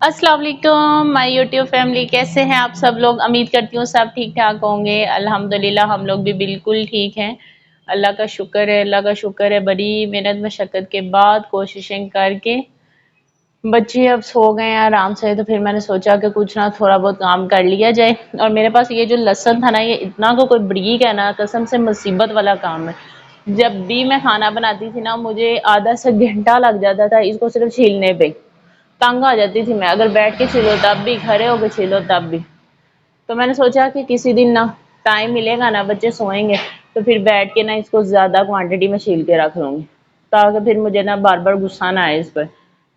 अस्सलाम वालेकुम my YouTube family, कैसे हैं आप सब लोग। उम्मीद करती हूँ सब ठीक ठाक होंगे। अल्हम्दुलिल्लाह हम लोग भी बिल्कुल ठीक हैं। अल्लाह का शुक्र है, अल्लाह का शुक्र है। बड़ी मेहनत मशक्क़त के बाद कोशिशें करके बच्चे अब सो गए हैं आराम से, तो फिर मैंने सोचा कि कुछ ना थोड़ा बहुत काम कर लिया जाए। और मेरे पास ये जो लहसुन था ना, ये इतना को कोई बरीक है ना, कसम से मुसीबत वाला काम है। जब भी मैं खाना बनाती थी ना, मुझे आधा से घंटा लग जाता था इसको सिर्फ छीलने पे। तंग आ जाती थी मैं, अगर बैठ के छीलो तब भी, खड़े होकर छीलो तब भी। तो मैंने सोचा कि किसी दिन ना टाइम मिलेगा ना, बच्चे सोएंगे, तो फिर बैठ के ना इसको ज़्यादा क्वांटिटी में छील के रख लूँगी, ताकि फिर मुझे ना बार बार गुस्सा ना आए इस पर।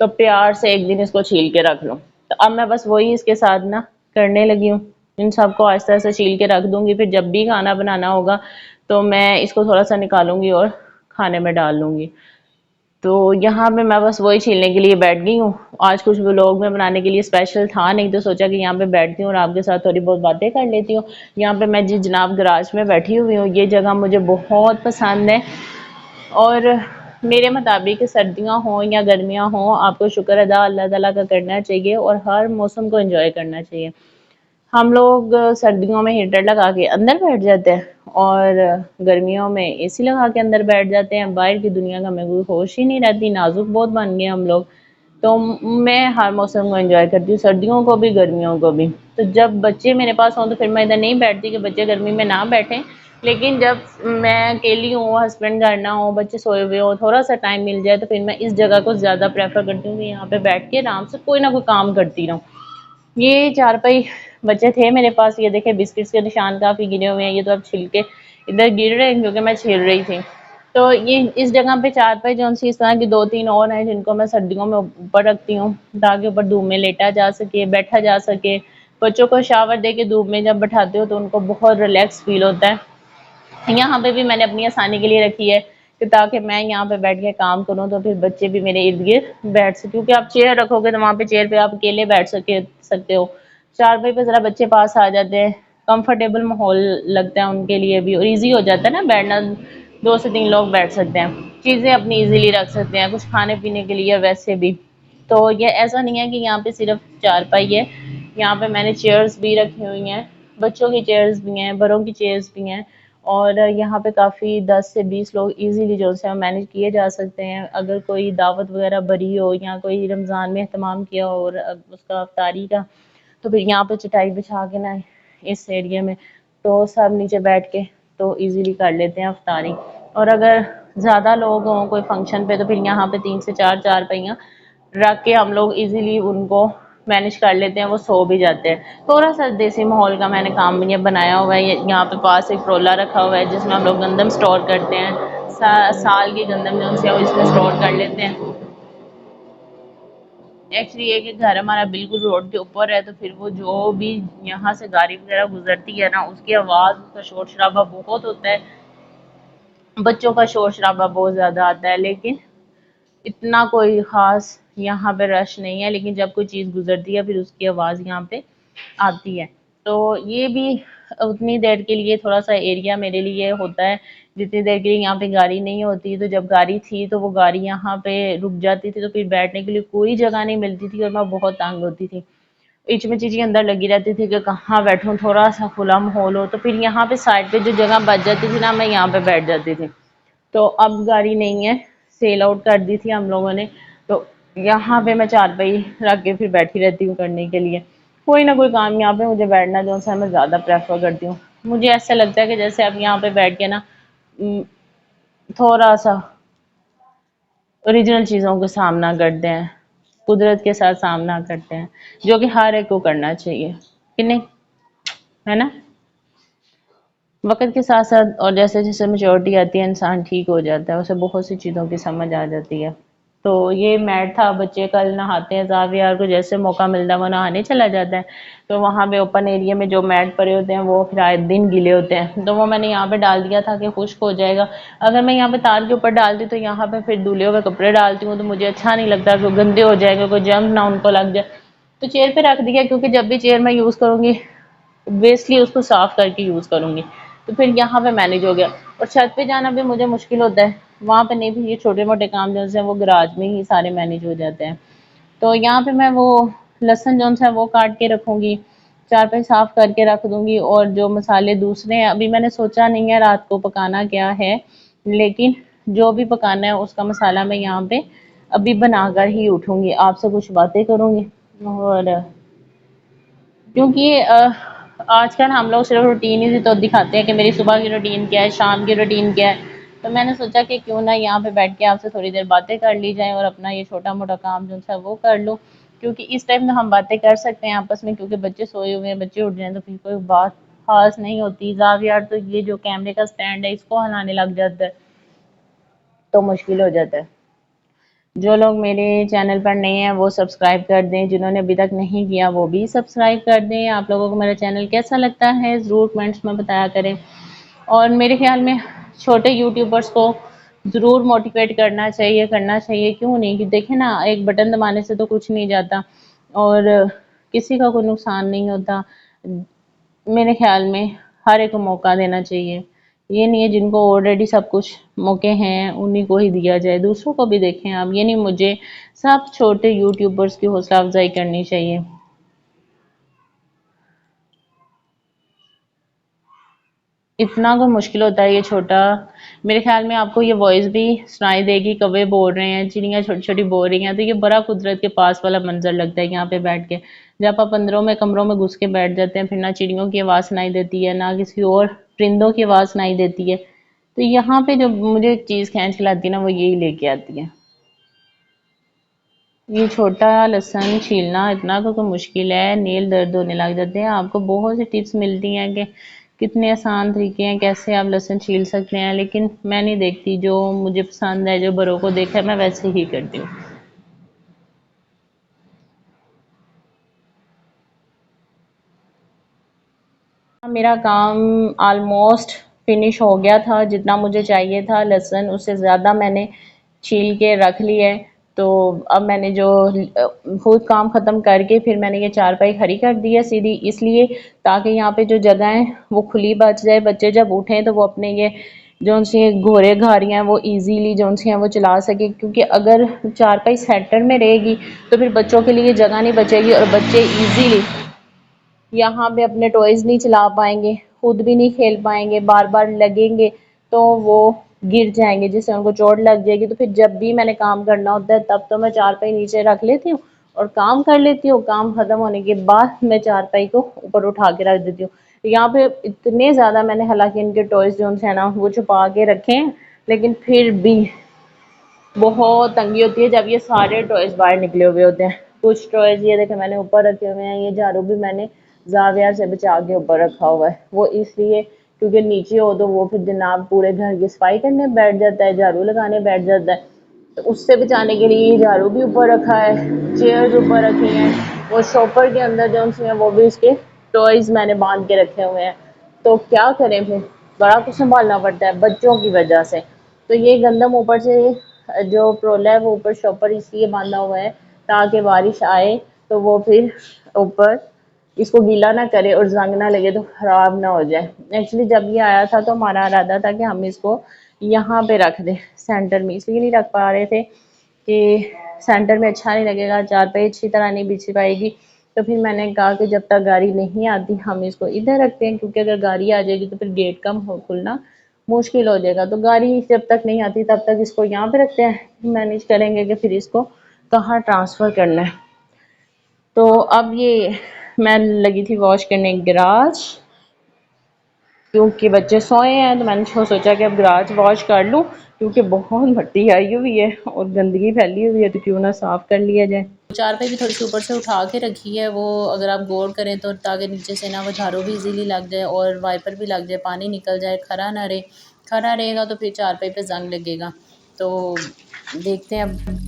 तो प्यार से एक दिन इसको छील के रख लूँ। तो अब मैं बस वही इसके साथ ना करने लगी हूँ। इन सबको आहिस्ता आहिस्ता छील के रख दूँगी, फिर जब भी खाना बनाना होगा तो मैं इसको थोड़ा सा निकालूंगी और खाने में डाल लूँगी। तो यहाँ पे मैं बस वही छीलने के लिए बैठ गई हूँ। आज कुछ व्लॉग में बनाने के लिए स्पेशल था नहीं, तो सोचा कि यहाँ पे बैठती हूँ और आपके साथ थोड़ी बहुत बातें कर लेती हूँ। यहाँ पे मैं जी जनाब गराज में बैठी हुई हूँ। ये जगह मुझे बहुत पसंद है और मेरे मुताबिक सर्दियाँ हों या गर्मियाँ हों, आपको शुक्र अदा अल्लाह ताला का करना चाहिए और हर मौसम को एंजॉय करना चाहिए। हम लोग सर्दियों में हीटर लगा के अंदर बैठ जाते हैं और गर्मियों में एसी लगा के अंदर बैठ जाते हैं। बाहर की दुनिया का हमें कोई होश ही नहीं रहती, नाजुक बहुत बन गए हम लोग। तो मैं हर मौसम को एंजॉय करती हूँ, सर्दियों को भी गर्मियों को भी। तो जब बच्चे मेरे पास हों तो फिर मैं इधर नहीं बैठती कि बच्चे गर्मी में ना बैठें। लेकिन जब मैं अकेली हूँ, हस्बैंड घर ना हो, बच्चे सोए हुए हो, थोड़ा सा टाइम मिल जाए, तो फिर मैं इस जगह को ज़्यादा प्रेफर करती हूँ कि यहाँ पे बैठ के आराम से कोई ना कोई काम करती रहूँ। ये चारपाई बचे थे मेरे पास, ये देखे बिस्किट्स के निशान काफ़ी गिरे हुए हैं। ये तो अब छिलके इधर गिर रहे हैं क्योंकि मैं छील रही थी। तो ये इस जगह पे चारपाई जो सी इस तरह की दो तीन और हैं, जिनको मैं सर्दियों में ऊपर रखती हूँ ताकि ऊपर धूप में लेटा जा सके, बैठा जा सके। बच्चों को शावर दे के धूप में जब बैठाते हो तो उनको बहुत रिलैक्स फील होता है। यहाँ पे भी मैंने अपनी आसानी के लिए रखी है कि ताकि मैं यहाँ पे बैठ के काम करूँ, तो फिर बच्चे भी मेरे इर्द गिर्द बैठ सके। क्योंकि आप चेयर रखोगे तो वहाँ पे चेयर पे आप अकेले बैठ सकते हो। चारपाई पे ज़रा बच्चे पास आ जाते हैं, कंफर्टेबल माहौल लगता है उनके लिए भी और ईजी हो जाता है ना बैठना। दो से तीन लोग बैठ सकते हैं, चीज़ें अपनी ईजिली रख सकते हैं, कुछ खाने पीने के लिए वैसे भी। तो ये ऐसा नहीं है कि यहाँ पे सिर्फ चारपाई है, यहाँ पे मैंने चेयर्स भी रखी हुई हैं, बच्चों की चेयर्स भी हैं, बड़ों की चेयर्स भी हैं। और यहाँ पे काफ़ी 10 से 20 लोग इजीली जो है मैनेज किए जा सकते हैं। अगर कोई दावत वगैरह भरी हो या कोई रमज़ान में एहतमाम किया हो और उसका अफ्तारी का, तो फिर यहाँ पे चटाई बिछा के ना इस एरिया में, तो सब नीचे बैठ के तो इजीली कर लेते हैं अफ्तारी। और अगर ज़्यादा लोग हों कोई फंक्शन पे, तो फिर यहाँ पे 3 से 4 चारपाइयाँ रख के हम लोग इजीली उनको मैनेज कर लेते हैं, वो सो भी जाते हैं। थोड़ा सा देसी माहौल का मैंने काम ये बनाया हुआ है। यहाँ पे पास एक ट्रोला रखा हुआ है जिसमें हम लोग गंदम स्टोर करते हैं। साल की गंदम जो है वो इसमें स्टोर कर लेते हैं। एक्चुअली ये कि घर हमारा बिल्कुल रोड के ऊपर है, तो फिर वो जो भी यहाँ से गाड़ी वगैरह गुजरती है ना, उसकी आवाज़, उसका शोर शराबा बहुत होता है। बच्चों का शोर शराबा बहुत ज़्यादा आता है, लेकिन इतना कोई ख़ास यहाँ पे रश नहीं है। लेकिन जब कोई चीज़ गुजरती है फिर उसकी आवाज़ यहाँ पे आती है। तो ये भी उतनी देर के लिए थोड़ा सा एरिया मेरे लिए होता है जितनी देर के लिए यहाँ पे गाड़ी नहीं होती। तो जब गाड़ी थी तो वो गाड़ी यहाँ पे रुक जाती थी, तो फिर बैठने के लिए कोई जगह नहीं मिलती थी और मैं बहुत तंग होती थी। इचमिची अंदर लगी रहती थी कि कहाँ बैठूँ, थोड़ा सा खुला माहौल हो। तो फिर यहाँ पे साइड पे जो जगह बच जाती थी ना, मैं यहाँ पे बैठ जाती थी। तो अब गाड़ी नहीं है, सेल आउट कर दी थी हम लोगों ने। तो यहाँ पे मैं चारपाई रख के फिर बैठी रहती हूँ करने के लिए कोई ना कोई काम। यहाँ पे मुझे बैठना जो है मैं ज़्यादा प्रेफर करती हूँ। मुझे ऐसा लगता है कि जैसे अब यहाँ पे बैठ के ना थोड़ा सा ओरिजिनल चीज़ों का सामना करते हैं, कुदरत के साथ सामना करते हैं, जो कि हर एक को करना चाहिए कि नहीं, है ना। वक्त के साथ साथ और जैसे जैसे मेच्योरिटी आती है, इंसान ठीक हो जाता है, उसे बहुत सी चीज़ों की समझ आ जाती है। तो ये मैट था, बच्चे कल नहाते हैं, ज़ावियार को जैसे मौका मिलता है वो नहाने चला जाता है। तो वहाँ पे ओपन एरिया में जो मैट पड़े होते हैं वो फिर आए दिन गीले होते हैं, तो वो मैंने यहाँ पे डाल दिया था कि खुश्क हो जाएगा। अगर मैं यहाँ पे तार के ऊपर डालती तो यहाँ पे फिर धुले हुए कपड़े डालती हूँ, तो मुझे अच्छा नहीं लगता कि गंदे हो जाएंगे, कोई जंग ना उनको लग जाए। तो चेयर पे रख दिया, क्योंकि जब भी चेयर मैं यूज़ करूँगी बेसिकली उसको साफ करके यूज़ करूँगी। तो फिर यहाँ पे मैनेज हो गया। और छत पे जाना भी मुझे मुश्किल होता है, वहाँ पे नहीं, भी ये छोटे मोटे काम जो है वो गराज में ही सारे मैनेज हो जाते हैं। तो यहाँ पे मैं वो लहसुन जो है वो काट के रखूँगी, चारपाई साफ़ करके रख दूँगी, और जो मसाले दूसरे हैं अभी मैंने सोचा नहीं है रात को पकाना क्या है, लेकिन जो भी पकाना है उसका मसाला मैं यहाँ पे अभी बनाकर ही उठूँगी, आपसे कुछ बातें करूँगी। और क्योंकि आजकल हम लोग सिर्फ रूटीन ही तो दिखाते हैं कि मेरी सुबह की रूटीन क्या है, शाम की रूटीन क्या है। तो मैंने सोचा कि क्यों ना यहाँ पे बैठ के आपसे थोड़ी देर बातें कर ली जाए और अपना ये छोटा-मोटा काम जो है वो कर लूँ। क्योंकि इस टाइम तो हम बातें कर सकते हैं आपस में, क्योंकि बच्चे सोए हुए हैं, बच्चे उठ जाएँ तो फिर कोई बात ख़ास नहीं होती। ज़ावियार तो ये जो कैमरे का स्टैंड है इसको हिलाने लग जाता है, तो मुश्किल हो जाता है। जो लोग मेरे चैनल पर नए हैं वो सब्सक्राइब कर दें, जिन्होंने अभी तक नहीं किया वो भी सब्सक्राइब कर दें। आप लोगों को मेरा चैनल कैसा लगता है ज़रूर कमेंट्स में बताया करें। और मेरे ख्याल में छोटे यूट्यूबर्स को ज़रूर मोटिवेट करना चाहिए, क्यों नहीं? कि देखें ना, एक बटन दबाने से तो कुछ नहीं जाता और किसी का कोई नुकसान नहीं होता। मेरे ख्याल में हर एक को मौका देना चाहिए। ये नहीं है जिनको ऑलरेडी सब कुछ मौके हैं उन्हीं को ही दिया जाए, दूसरों को भी देखें आप। ये नहीं मुझे सब छोटे यूट्यूबर्स की हौसला अफजाई करनी चाहिए। इतना कोई मुश्किल होता है ये छोटा। मेरे ख्याल में आपको ये वॉइस भी सुनाई देगी, कौवे बोल रहे हैं, चिड़ियाँ छोटी छोटी बोल रही हैं, तो ये बड़ा कुदरत के पास वाला मंजर लगता है यहाँ पे बैठ के। जब आप अंदरों में कमरों में घुस के बैठ जाते हैं, फिर ना चिड़ियों की आवाज़ सुनाई देती है ना किसी और परिंदों की आवाज़ सुनाई देती है। तो यहाँ पे जो मुझे एक चीज़ खींच के लाती है ना वो यही लेके आती है। ये छोटा लहसुन छीलना इतना तो मुश्किल है, नेल दर्द होने लग जाते हैं। आपको बहुत सी टिप्स मिलती हैं कि कितने आसान तरीके हैं कैसे आप लहसुन छील सकते हैं, लेकिन मैं नहीं देखती। जो मुझे पसंद है, जो बड़ों को देखा है, मैं वैसे ही करती हूँ। मेरा काम ऑलमोस्ट फिनिश हो गया था, जितना मुझे चाहिए था लहसुन उससे ज़्यादा मैंने छील के रख लिया है। तो अब मैंने जो खुद काम ख़त्म करके फिर मैंने ये चारपाई खड़ी कर दी है सीधी, इसलिए ताकि यहाँ पे जो जगह है वो खुली बच जाए। बच्चे जब उठें तो वो अपने ये जो सी घोड़े घारियाँ हैं वो इजीली जो सी हैं वो चला सके, क्योंकि अगर चारपाई सेंटर में रहेगी तो फिर बच्चों के लिए जगह नहीं बचेगी और बच्चे इजीली यहाँ पे अपने टॉयज नहीं चला पाएंगे, खुद भी नहीं खेल पाएंगे, बार बार लगेंगे तो वो गिर जाएंगे जिससे उनको चोट लग जाएगी। तो फिर जब भी मैंने काम करना होता है तब तो मैं चारपाई नीचे रख लेती हूँ और काम कर लेती हूँ। काम खत्म होने के बाद मैं चारपाई को ऊपर उठा के रख देती हूँ। यहाँ पे इतने ज़्यादा मैंने हालांकि इनके टॉयज जो है ना वो छुपा के रखे हैं, लेकिन फिर भी बहुत तंगी होती है जब ये सारे टॉयज बाहर निकले हुए होते हैं। कुछ टॉयज ये देखे मैंने ऊपर रखे हुए हैं, ये झाड़ू भी मैंने जाविया से बचा के ऊपर रखा हुआ है, वो इसलिए क्योंकि नीचे हो तो वो फिर जनाब पूरे घर की सफाई करने बैठ जाता है, झाड़ू लगाने बैठ जाता है। तो उससे बचाने के लिए झाड़ू भी ऊपर रखा है, चेयर्स ऊपर रखी हैं, वो शॉपर के अंदर जो है वो भी इसके टॉयज मैंने बांध के रखे हुए हैं। तो क्या करें, फिर बड़ा कुछ संभालना पड़ता है बच्चों की वजह से। तो ये गंदम ऊपर से जो प्रोला है वो ऊपर शॉपर इसलिए बांधा हुआ है ताकि बारिश आए तो वो फिर ऊपर इसको गीला ना करे और जंग ना लगे तो ख़राब ना हो जाए। एक्चुअली जब ये आया था तो हमारा इरादा था कि हम इसको यहाँ पे रख दें सेंटर में, इसलिए नहीं रख पा रहे थे कि सेंटर में अच्छा नहीं लगेगा, चारपाई अच्छी तरह नहीं बिछ पाएगी। तो फिर मैंने कहा कि जब तक गाड़ी नहीं आती हम इसको इधर रखते हैं, क्योंकि अगर गाड़ी आ जाएगी तो फिर गेट कम हो खुलना मुश्किल हो जाएगा। तो गाड़ी जब तक नहीं आती तब तक इसको यहाँ पे रखते हैं, मैनेज करेंगे कि फिर इसको कहाँ ट्रांसफ़र करना है। तो अब ये मैं लगी थी वॉश करने गराज, क्योंकि बच्चे सोए हैं तो मैंने सोचा कि अब गराज वॉश कर लूँ, क्योंकि बहुत मिट्टी आई हुई है और गंदगी फैली हुई है, तो क्यों ना साफ़ कर लिया जाए। चारपाई भी थोड़ी सी ऊपर से उठा के रखी है, वो अगर आप गौर करें तो ताकि नीचे से ना वो झाड़ू भी इजीली लग जाए और वाइपर भी लग जाए, पानी निकल जाए, खरा ना रहे। खरा रहेगा तो फिर चारपाई पे जंग लगेगा। तो देखते हैं अब।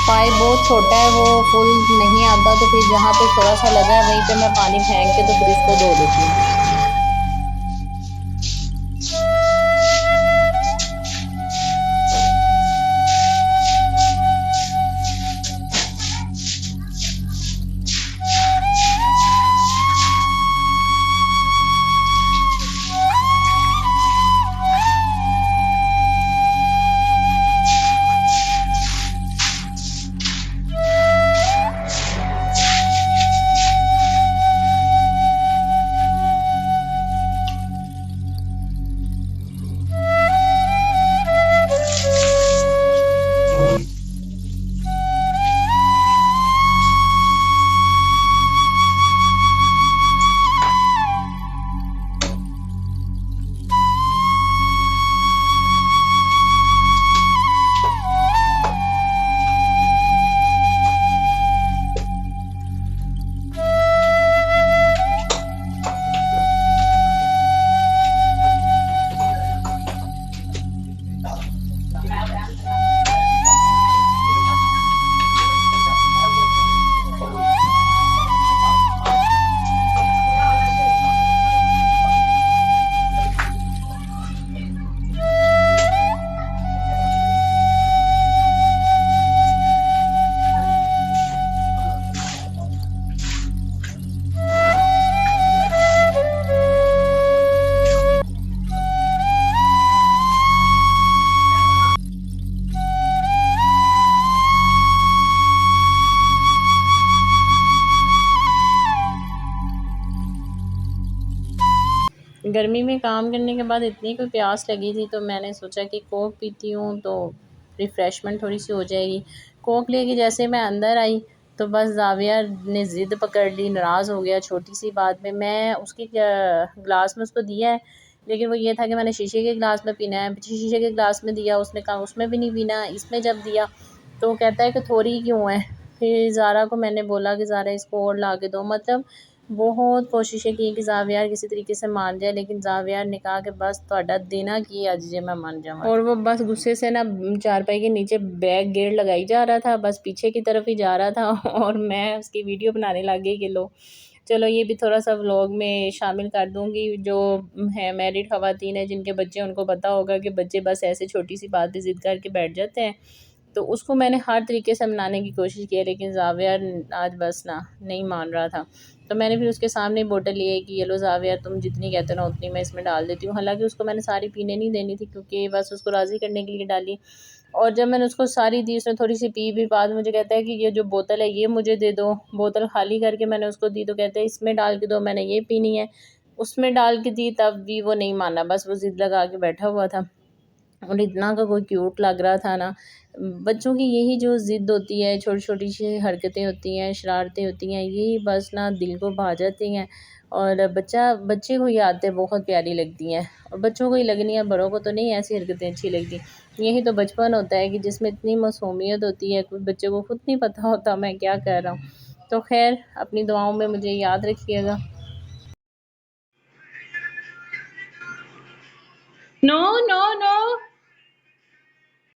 पाइप बहुत छोटा है, वो फुल नहीं आता, तो फिर जहाँ पे थोड़ा सा लगा है वहीं पे मैं पानी फेंक के तो फिर इसको धो देती हूँ। गर्मी में काम करने के बाद इतनी कोई प्यास लगी थी तो मैंने सोचा कि कोक पीती हूँ तो रिफ़्रेशमेंट थोड़ी सी हो जाएगी। कोक लेके जैसे मैं अंदर आई तो बस ज़ाविया ने ज़िद पकड़ ली, नाराज़ हो गया छोटी सी बात में। मैं उसके ग्लास में उसको दिया है, लेकिन वो ये था कि मैंने शीशे के गिलास में पीना है। शीशे के गिलास में दिया, उसने कहा उसमें भी नहीं पीना। इसमें जब दिया तो वो कहता है कि थोड़ी क्यों है। फिर ज़ारा को मैंने बोला कि ज़ारा इसको और ला के दो। मतलब बहुत कोशिशें की कि ज़ाविया किसी तरीके से मान जाए, लेकिन ज़ाविया ने कहा कि बस तुहाडा देना की अज जे मैं मान जावां। और वो बस गुस्से से ना चारपाई के नीचे बैग गेड़ लगाई जा रहा था, बस पीछे की तरफ ही जा रहा था और मैं उसकी वीडियो बनाने लग गई कि लो चलो ये भी थोड़ा सा व्लॉग में शामिल कर दूँगी। जो है मैरिड ख़वातीन है जिनके बच्चे, उनको पता होगा कि बच्चे बस ऐसे छोटी सी बात पे ज़िद करके बैठ जाते हैं। तो उसको मैंने हर तरीके से मनाने की कोशिश की है, लेकिन ज़ाविया आज बस ना नहीं मान रहा था। तो मैंने फिर उसके सामने बोतल ली है कि ये लो ज़ाविया, तुम जितनी कहते हो ना उतनी मैं इसमें डाल देती हूँ। हालाँकि उसको मैंने सारी पीने नहीं देनी थी, क्योंकि बस उसको राज़ी करने के लिए डाली। और जब मैंने उसको सारी दी, उसने थोड़ी सी पी भी। बाद मुझे कहता है कि ये जो बोतल है ये मुझे दे दो। बोतल खाली करके मैंने उसको दी तो कहता है इसमें डाल के दो, मैंने ये पीनी है। उसमें डाल के दी तब भी वो नहीं माना, बस वो ज़िद लगा के बैठा हुआ था। और इतना का कोई क्यूट लग रहा था ना। बच्चों की यही जो ज़िद होती है, छोटी-छोटी सी हरकतें होती हैं, शरारतें होती हैं, यही बस ना दिल को भा जाती हैं। और बच्चे को ये आदतें बहुत प्यारी लगती हैं, और बच्चों को ही लगनी है, बड़ों को तो नहीं ऐसी हरकतें अच्छी लगती। यही तो बचपन होता है कि जिसमें इतनी मासूमियत होती है, कुछ बच्चे को खुद नहीं पता होता मैं क्या कर रहा हूँ। तो ख़ैर अपनी दुआओं में मुझे याद रखिएगा। No, no, no.